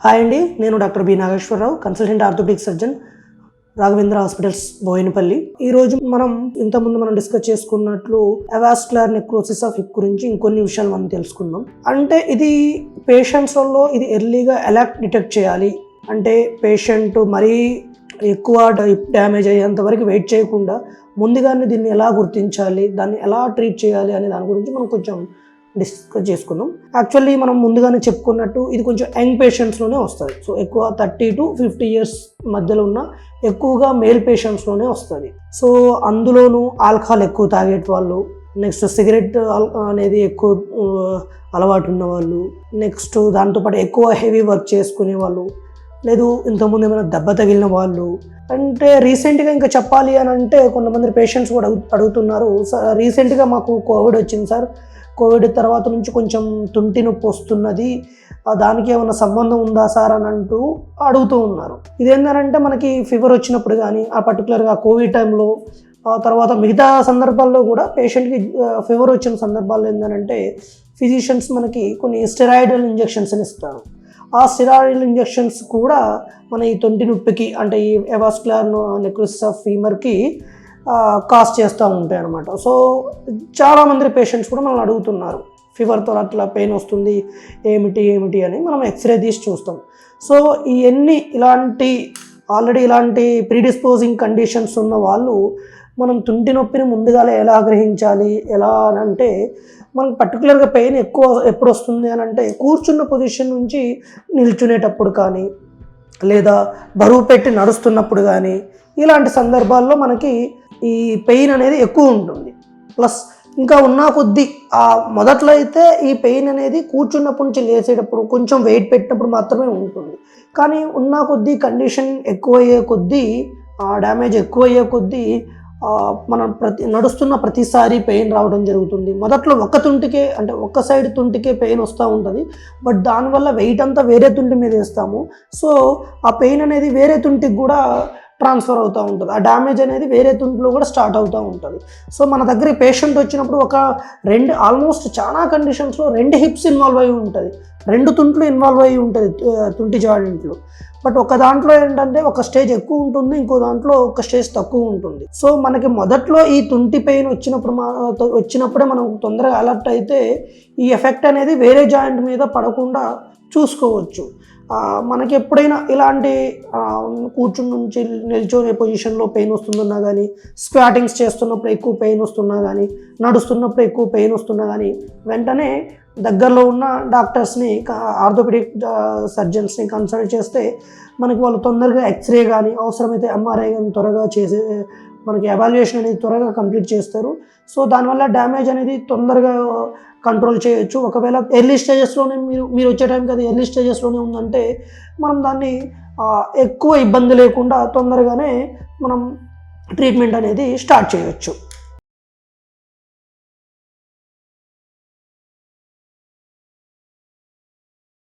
Hi అండి, నేను doctor B Nageswara Rao, consultant orthopaedic surgeon, Raghavendra hospitals, Bowenpally. ఈరోజు ఇంతకుముందు మనం డిస్కస్ చేసుకున్నట్లు అవాస్కులర్ నెక్రోసిస్ ఆఫ్ హిప్ గురించి ఇంకొన్ని విషయాలు మనం తెలుసుకుందాం. అంటే ఇది పేషెంట్స్లలో ఇది ఎర్లీగా ఎలా డిటెక్ట్ చేయాలి అంటే పేషెంట్ మరీ ఎక్కువ డ్యామేజ్ అయ్యేంత వరకు వెయిట్ చేయకుండా ముందుగానే దీన్ని ఎలా గుర్తించాలి, దాన్ని ఎలా ట్రీట్ చేయాలి అనే దాని గురించి మనం కొంచెం డిస్కస్ చేసుకుందాం. యాక్చువల్లీ మనం ముందుగానే చెప్పుకున్నట్టు ఇది కొంచెం యంగ్ పేషెంట్స్లోనే వస్తుంది. సో ఎక్కువ 30 to 50 years మధ్యలో ఉన్న ఎక్కువగా మేల్ పేషెంట్స్లోనే వస్తుంది. సో అందులోనూ ఆల్కహాల్ ఎక్కువ తాగేటి వాళ్ళు, నెక్స్ట్ సిగరెట్ అనేది ఎక్కువ అలవాటు ఉన్నవాళ్ళు, నెక్స్ట్ దాంతోపాటు ఎక్కువ హెవీ వర్క్ చేసుకునే వాళ్ళు, లేదు ఇంతకుముందు ఏమైనా దెబ్బ తగిలిన వాళ్ళు. అంటే రీసెంట్గా ఇంకా చెప్పాలి అని అంటే కొంతమంది పేషెంట్స్ కూడా అడుగుతున్నారు, రీసెంట్గా మాకు కోవిడ్ వచ్చింది సార్, కోవిడ్ తర్వాత నుంచి కొంచెం తుంటి నొప్పి వస్తున్నది, దానికి ఏమైనా సంబంధం ఉందా సార్ అని అంటూ అడుగుతూ ఉన్నారు. ఇదేంటంటే మనకి ఫీవర్ వచ్చినప్పుడు కానీ ఆ పర్టికులర్గా కోవిడ్ టైంలో తర్వాత మిగతా సందర్భాల్లో కూడా పేషెంట్కి ఫీవర్ వచ్చిన సందర్భాల్లో ఏంటంటే ఫిజిషియన్స్ మనకి కొన్ని స్టెరాయిడల్ ఇంజెక్షన్స్ అని ఇస్తారు. ఆ స్టెరాయిడల్ ఇంజెక్షన్స్ కూడా మన ఈ తొంటి నొప్పికి అంటే ఈ అవాస్కులర్ నెక్రోసిస్ ఆఫ్ ఫీమర్కి కాస్ట్ చేస్తూ ఉంటాయి అన్నమాట. సో చాలామంది పేషెంట్స్ కూడా మనల్ని అడుగుతున్నారు, ఫీవర్తో అట్లా పెయిన్ వస్తుంది ఏమిటి అని. మనం ఎక్స్రే తీసి చూస్తాం. సో ఆల్రెడీ ఇలాంటి ప్రీడిస్పోజింగ్ కండిషన్స్ ఉన్న వాళ్ళు మనం తుంటి నొప్పిని ముందుగా ఎలా గ్రహించాలి, ఎలా అని అంటే మనకు పర్టికులర్గా పెయిన్ ఎక్కువ ఎప్పుడు వస్తుంది అని అంటే కూర్చున్న పొజిషన్ నుంచి నిల్చునేటప్పుడు కానీ, లేదా బరువు పెట్టి నడుస్తున్నప్పుడు కానీ, ఇలాంటి సందర్భాల్లో మనకి ఈ పెయిన్ అనేది ఎక్కువ ఉంటుంది. ప్లస్ ఇంకా ఉన్న కొద్దీ మొదట్లో అయితే ఈ పెయిన్ అనేది కూర్చున్నప్పటి నుంచి లేచేటప్పుడు కొంచెం వెయిట్ పెట్టినప్పుడు మాత్రమే ఉంటుంది. కానీ ఉన్న కొద్దీ కండిషన్ ఎక్కువయ్యే కొద్దీ, డ్యామేజ్ ఎక్కువయ్యే కొద్దీ మనం నడుస్తున్న ప్రతిసారి పెయిన్ రావడం జరుగుతుంది. మొదట్లో ఒక్క సైడ్ తుంటికే పెయిన్ వస్తూ ఉంటుంది. బట్ దానివల్ల వెయిట్ అంతా వేరే తుంటి మీద వేస్తాము. సో ఆ పెయిన్ అనేది వేరే తుంటికి కూడా ట్రాన్స్ఫర్ అవుతూ ఉంటుంది. ఆ డ్యామేజ్ అనేది వేరే తుంటిలో కూడా స్టార్ట్ అవుతూ ఉంటుంది. సో మన దగ్గర పేషెంట్ వచ్చినప్పుడు ఆల్మోస్ట్ చాలా కండిషన్స్లో 2 హిప్స్ ఇన్వాల్వ్ అయి ఉంటుంది, 2 తుంట్లు ఇన్వాల్వ్ అయి ఉంటుంది తుంటి జాయింట్లు. బట్ ఒక దాంట్లో ఏంటంటే ఒక స్టేజ్ ఎక్కువ ఉంటుంది, ఇంకో దాంట్లో ఒక స్టేజ్ తక్కువ ఉంటుంది. సో మనకి మొదట్లో ఈ తుంటి పెయిన్ వచ్చినప్పుడే మనం తొందరగా అలర్ట్ అయితే ఈ ఎఫెక్ట్ అనేది వేరే జాయింట్ మీద పడకుండా చూసుకోవచ్చు. మనకి ఎప్పుడైనా ఇలాంటి కూర్చుని నుంచి నిల్చొనే పొజిషన్లో పెయిన్ వస్తుందన్నా కానీ, స్క్వాటింగ్స్ చేస్తున్నప్పుడు ఎక్కువ పెయిన్ వస్తున్నా కానీ, నడుస్తున్నప్పుడు ఎక్కువ పెయిన్ వస్తున్నా కానీ వెంటనే దగ్గరలో ఉన్న డాక్టర్స్ని, ఆర్థోపెడిక్ సర్జన్స్ని కన్సల్ట్ చేస్తే మనకి వాళ్ళు తొందరగా ఎక్స్రే కానీ అవసరమైతే ఎంఆర్ఐ కానీ త్వరగా చేసే మనకి ఎవాల్యుయేషన్ అనేది త్వరగా కంప్లీట్ చేస్తారు. సో దానివల్ల డ్యామేజ్ అనేది తొందరగా కంట్రోల్ చేయొచ్చు. ఒకవేళ ఎర్లీ స్టేజెస్లోనే మీరు వచ్చే టైంకి అది ఎర్లీ స్టేజెస్లోనే ఉందంటే మనం దాన్ని ఎక్కువ ఇబ్బంది లేకుండా తొందరగానే మనం ట్రీట్మెంట్ అనేది స్టార్ట్ చేయొచ్చు.